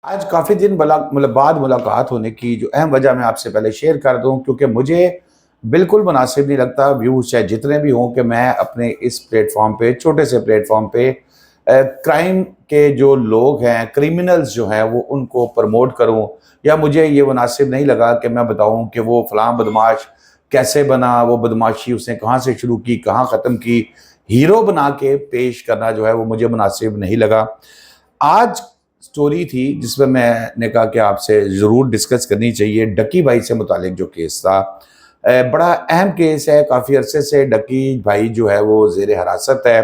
आज काफ़ी दिन बाद मुलाकात होने की जो अहम वजह मैं आपसे पहले शेयर कर दूं, क्योंकि मुझे बिल्कुल मुनासिब नहीं लगता व्यूज़ चाहे जितने भी हों कि मैं अपने इस प्लेटफॉर्म पे, छोटे से प्लेटफॉर्म पे क्राइम के जो लोग हैं, क्रिमिनल्स जो हैं, वो उनको प्रमोट करूं। या मुझे ये मुनासिब नहीं लगा कि मैं बताऊं कि वो फलां बदमाश कैसे बना, वो बदमाशी उसने कहाँ से शुरू की, कहाँ ख़त्म की। हीरो बना के पेश करना जो है वो मुझे मुनासिब नहीं लगा। आज स्टोरी थी जिसमें मैंने कहा कि आपसे ज़रूर डिस्कस करनी चाहिए। डक्की भाई से मुतालिक जो केस था, बड़ा अहम केस है। काफ़ी अरसे से डक्की भाई जो है वो ज़ेर हिरासत है।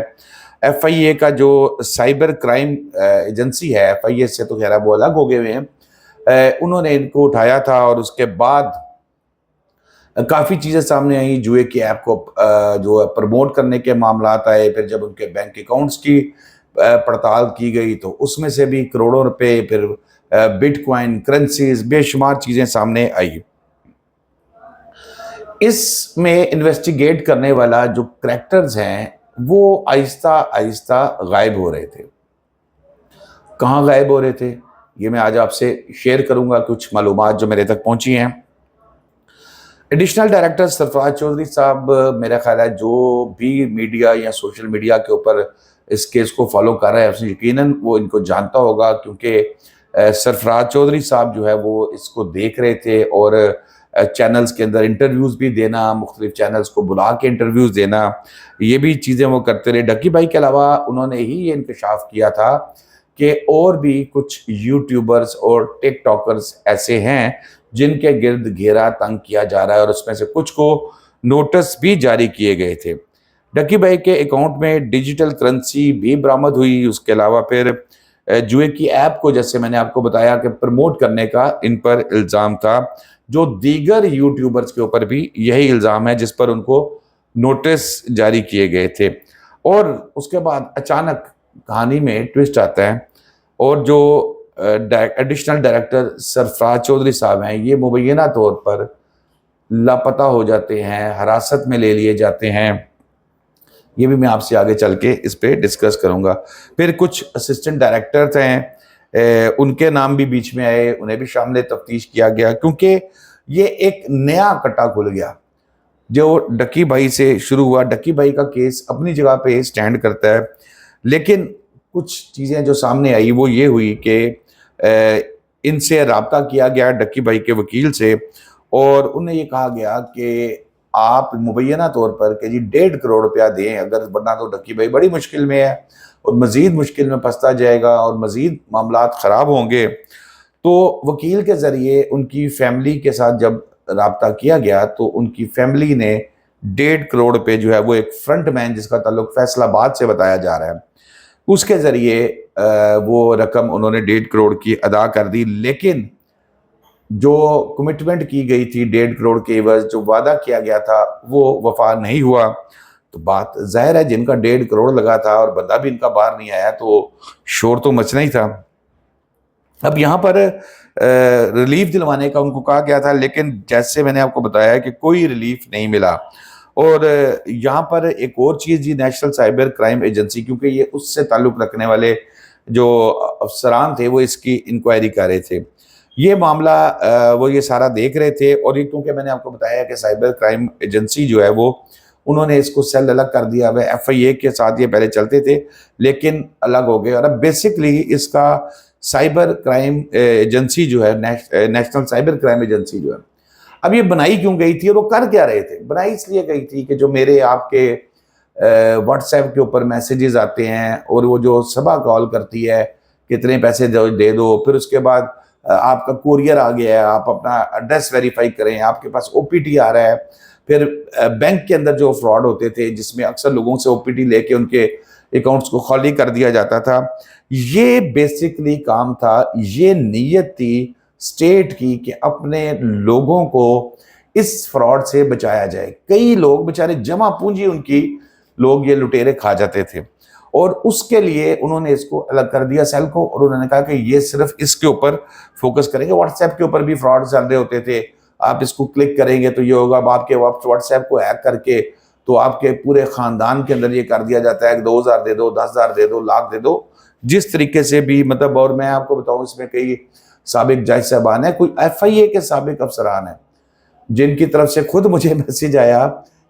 एफआईए का जो साइबर क्राइम एजेंसी है, एफआईए से तो खैर वो अलग हो गए हुए हैं। उन्होंने इनको उठाया था और उसके बाद काफ़ी चीज़ें सामने आई। जुए की ऐप को जो है प्रमोट करने के मामलात आए। फिर जब उनके बैंक अकाउंट्स की पड़ताल की गई तो उसमें से भी करोड़ों रुपए, फिर बिटकॉइन, करेंसीज, बेशुमार चीज़ें सामने आई। इसमें इन्वेस्टिगेट करने वाला जो करैक्टर्स हैं वो आहिस्ता आहिस्ता गायब हो रहे थे। कहाँ गायब हो रहे थे, ये मैं आज आपसे शेयर करूंगा, कुछ मालूमात जो मेरे तक पहुंची हैं। एडिशनल डायरेक्टर सरफराज चौधरी साहब, मेरा ख्याल है जो भी मीडिया या सोशल मीडिया के ऊपर इस केस को फॉलो कर रहा है उसने यकीनन वो इनको जानता होगा, क्योंकि सरफराज चौधरी साहब जो है वो इसको देख रहे थे और चैनल्स के अंदर इंटरव्यूज़ भी देना, मुख्तलिफ चैनल्स को बुला के इंटरव्यूज़ देना, ये भी चीज़ें वो करते रहे। डक्की भाई के अलावा उन्होंने ही ये इंकशाफ किया था कि और भी कुछ यूट्यूबर्स और टिकटॉकर्स ऐसे हैं जिनके गिर्द घेरा तंग किया जा रहा है, और उसमें से कुछ को नोटिस भी जारी किए गए थे। डक्की भाई के अकाउंट में डिजिटल करेंसी भी बरामद हुई। उसके अलावा फिर जुए की ऐप को, जैसे मैंने आपको बताया, कि प्रमोट करने का इन पर इल्ज़ाम था। जो दीगर यूट्यूबर्स के ऊपर भी यही इल्ज़ाम है जिस पर उनको नोटिस जारी किए गए थे। और उसके बाद अचानक कहानी में ट्विस्ट आता है, और जो एडिशनल डायरेक्टर सरफराज चौधरी साहब हैं, ये मुबैना तौर पर लापता हो जाते हैं, हिरासत में ले लिए जाते हैं। ये भी मैं आपसे आगे चल के इस पे डिस्कस करूंगा। फिर कुछ असिस्टेंट डायरेक्टर्स हैं, उनके नाम भी बीच में आए, उन्हें भी शामिल तफ्तीश किया गया, क्योंकि ये एक नया कट्टा खुल गया जो डक्की भाई से शुरू हुआ। डक्की भाई का केस अपनी जगह पे स्टैंड करता है, लेकिन कुछ चीज़ें जो सामने आई वो ये हुई कि इनसे रब्ता किया गया डक्की भाई के वकील से, और उन्हें ये कहा गया कि आप मुबैना तौर पर कि जी 1.5 करोड़ रुपया दें, अगर वरना तो डक्की भाई बड़ी मुश्किल में है और मज़ीद मुश्किल में फंसता जाएगा और मज़ीद मामलात ख़राब होंगे। तो वकील के ज़रिए उनकी फैमिली के साथ जब रब्ता किया गया तो उनकी फैमिली ने 1.5 करोड़ रुपये जो है वो एक फ्रंट मैन जिसका ताल्लुक फैसलाबाद से बताया जा रहा है, उसके ज़रिए वो रकम उन्होंने 1.5 करोड़ की अदा कर दी। लेकिन जो कमिटमेंट की गई थी 1.5 करोड़ के एवज, जो वादा किया गया था, वो वफा नहीं हुआ। तो बात जाहिर है, जिनका 1.5 करोड़ लगा था और बंदा भी इनका बाहर नहीं आया तो शोर तो मचना ही था। अब यहाँ पर रिलीफ दिलवाने का उनको कहा गया था, लेकिन जैसे मैंने आपको बताया कि कोई रिलीफ नहीं मिला। और यहाँ पर एक और चीज़ जी, नेशनल साइबर क्राइम एजेंसी, क्योंकि ये उससे ताल्लुक़ रखने वाले जो अफसरान थे वो इसकी इंक्वायरी कर रहे थे, ये मामला वो ये सारा देख रहे थे। और ये क्योंकि मैंने आपको बताया कि साइबर क्राइम एजेंसी जो है वो, उन्होंने इसको सेल अलग कर दिया। वह एफआईए के साथ ये पहले चलते थे लेकिन अलग हो गए, और अब बेसिकली इसका साइबर क्राइम एजेंसी जो है, नेशनल साइबर क्राइम एजेंसी जो है, अब ये बनाई क्यों गई थी और वो कर क्या रहे थे? बनाई इसलिए गई थी कि जो मेरे आपके व्हाट्सएप के ऊपर मैसेजेस आते हैं और वो जो सबा कॉल करती है कितने पैसे दे दो, फिर उसके बाद आपका कुरियर आ गया है, आप अपना एड्रेस वेरीफाई करें, आपके पास ओपीटी आ रहा है। फिर बैंक के अंदर जो फ्रॉड होते थे जिसमें अक्सर लोगों से ओपीटी लेके उनके अकाउंट्स को खाली कर दिया जाता था, ये बेसिकली काम था, ये नीयत थी स्टेट की कि अपने लोगों को इस फ्रॉड से बचाया जाए। कई लोग बेचारे जमा पूंजी उनकी, लोग ये लुटेरे खा जाते थे, और उसके लिए उन्होंने इसको अलग कर दिया सेल को, और उन्होंने कहा कि ये सिर्फ इसके ऊपर फोकस करेंगे। व्हाट्सएप के ऊपर भी फ्रॉड चल रहे होते थे, आप इसको क्लिक करेंगे तो ये होगा, अब आपके व्हाट्सएप को हैक करके तो आपके पूरे खानदान के अंदर ये कर दिया जाता है कि 2,000 दे दो, 10,000 दे दो, लाख दे दो, जिस तरीके से भी मतलब, और मैं आपको बताऊं इसमें कई साबिक जज साहबान है, कोई FIA के साबिक अफसरान है जिनकी तरफ से खुद मुझे मैसेज आया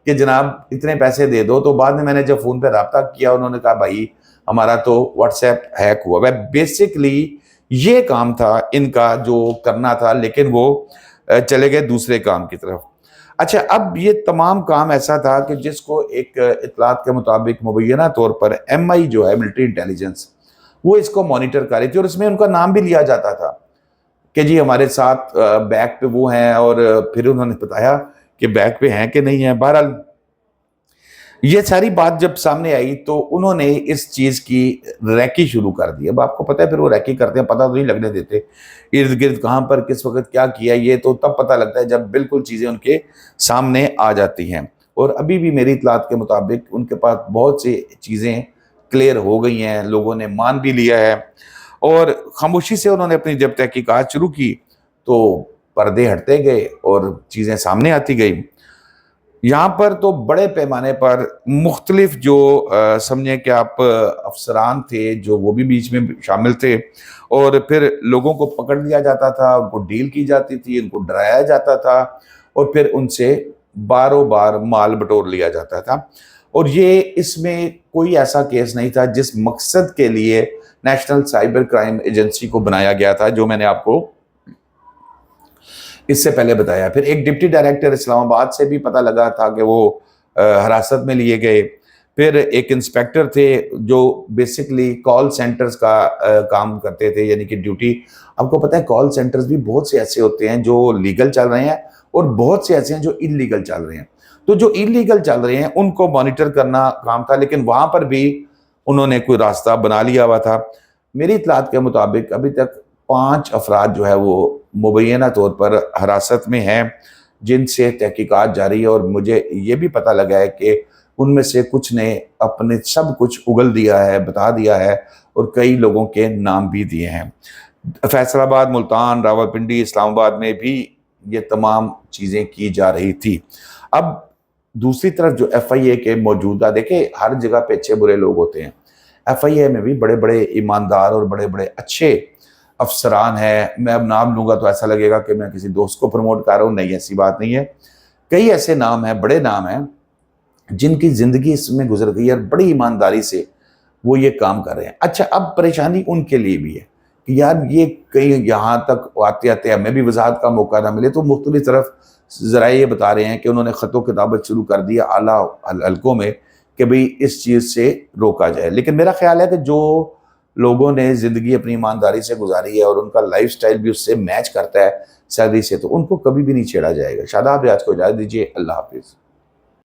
कि जनाब इतने पैसे दे दो। तो बाद में मैंने जब फ़ोन पे रब्ता किया, उन्होंने कहा भाई हमारा तो व्हाट्सएप हैक हुआ। वह बेसिकली ये काम था इनका जो करना था, लेकिन वो चले गए दूसरे काम की तरफ। अच्छा, अब ये तमाम काम ऐसा था कि जिसको एक इतलात के मुताबिक मुबैना तौर पर MI जो है मिलिट्री इंटेलिजेंस, वो इसको मॉनिटर कर रही थी, और इसमें उनका नाम भी लिया जाता था कि जी हमारे साथ बैक पे वो हैं, और फिर उन्होंने बताया कि बैक पे हैं कि नहीं है। बहरहाल ये सारी बात जब सामने आई तो उन्होंने इस चीज़ की रैकी शुरू कर दी। अब आपको पता है फिर वो रैकी करते हैं, पता तो नहीं लगने देते इर्द गिर्द कहाँ पर किस वक्त क्या किया, ये तो तब पता लगता है जब बिल्कुल चीज़ें उनके सामने आ जाती हैं। और अभी भी मेरी इतलात के मुताबिक उनके पास बहुत सी चीज़ें क्लियर हो गई हैं, लोगों ने मान भी लिया है, और खामोशी से उन्होंने अपनी जब तहकीकात शुरू की तो पर्दे हटते गए और चीज़ें सामने आती गई। यहाँ पर तो बड़े पैमाने पर मुख्तलिफ जो समझें कि आप अफसरान थे जो वो भी बीच में शामिल थे, और फिर लोगों को पकड़ लिया जाता था, उनको डील की जाती थी, उनको डराया जाता था, और फिर उनसे बारों बार माल बटोर लिया जाता था। और ये इसमें कोई ऐसा केस नहीं था जिस मकसद के लिए नेशनल साइबर क्राइम एजेंसी को बनाया गया था, जो मैंने आपको इससे पहले बताया। फिर एक डिप्टी डायरेक्टर इस्लामाबाद से भी पता लगा था कि वो हिरासत में लिए गए। फिर एक इंस्पेक्टर थे जो बेसिकली कॉल सेंटर्स का काम करते थे, यानी कि ड्यूटी। आपको पता है कॉल सेंटर्स भी बहुत से ऐसे होते हैं जो लीगल चल रहे हैं, और बहुत से ऐसे हैं जो इलीगल चल रहे हैं। तो जो इलीगल चल रहे हैं उनको मॉनिटर करना काम था, लेकिन वहाँ पर भी उन्होंने कोई रास्ता बना लिया हुआ था। मेरी इतलात के मुताबिक अभी तक 5 अफराद जो है वो मुबैना तौर पर हिरासत में हैं, जिनसे तहकीकात जारी है, और मुझे ये भी पता लगा है कि उनमें से कुछ ने अपने सब कुछ उगल दिया है, बता दिया है, और कई लोगों के नाम भी दिए हैं। फैसलाबाद, मुल्तान, रावलपिंडी, इस्लामाबाद में भी ये तमाम चीज़ें की जा रही थी। अब दूसरी तरफ जो FIA के मौजूदा, देखें हर जगह पे अच्छे बुरे लोग होते हैं, FIA में भी बड़े बड़े ईमानदार और बड़े बड़े अच्छे अफसरान है। मैं अब नाम लूंगा तो ऐसा लगेगा कि मैं किसी दोस्त को प्रमोट कर रहा हूँ, नहीं ऐसी बात नहीं है। कई ऐसे नाम हैं, बड़े नाम हैं, जिनकी ज़िंदगी इसमें गुजर गई है और बड़ी ईमानदारी से वो ये काम कर रहे हैं। अच्छा, अब परेशानी उनके लिए भी है कि यार ये कहीं यहाँ तक आते आते हमें भी वजाहत का मौका ना मिले, तो मुख्तलिफ तरफ ज़रा ये बता रहे हैं कि उन्होंने ख़तो किताबत शुरू कर दिया आला हलकों में कि भाई इस चीज़ से रोका जाए। लेकिन मेरा ख्याल है कि जो लोगों ने ज़िंदगी अपनी ईमानदारी से गुजारी है और उनका लाइफस्टाइल भी उससे मैच करता है सैलरी से, तो उनको कभी भी नहीं छेड़ा जाएगा। शादाब, आज को इजाज़त दीजिए। अल्लाह हाफिज़।